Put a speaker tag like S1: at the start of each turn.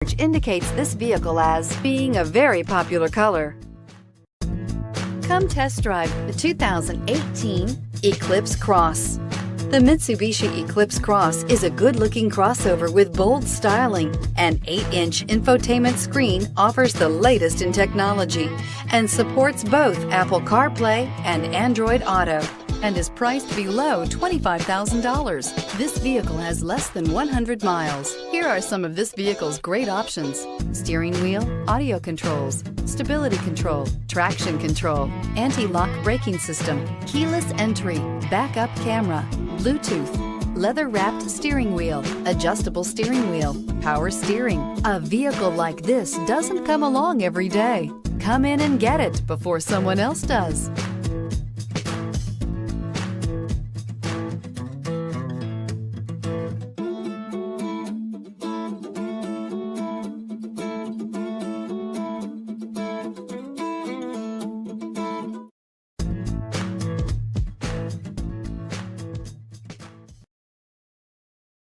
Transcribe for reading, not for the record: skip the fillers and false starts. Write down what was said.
S1: which indicates this vehicle as being a very popular color. Come test drive the 2018 Eclipse Cross. The Mitsubishi Eclipse Cross is a good-looking crossover with bold styling. An 8-inch infotainment screen offers the latest in technology and supports both Apple CarPlay and Android Auto, and is priced below $25,000. This vehicle has less than 100 miles. Here are some of this vehicle's great options: steering wheel audio controls, stability control, traction control, anti-lock braking system, keyless entry, backup camera, Bluetooth, leather-wrapped steering wheel, adjustable steering wheel, power steering. A vehicle like this doesn't come along every day. Come in and get it before someone else does.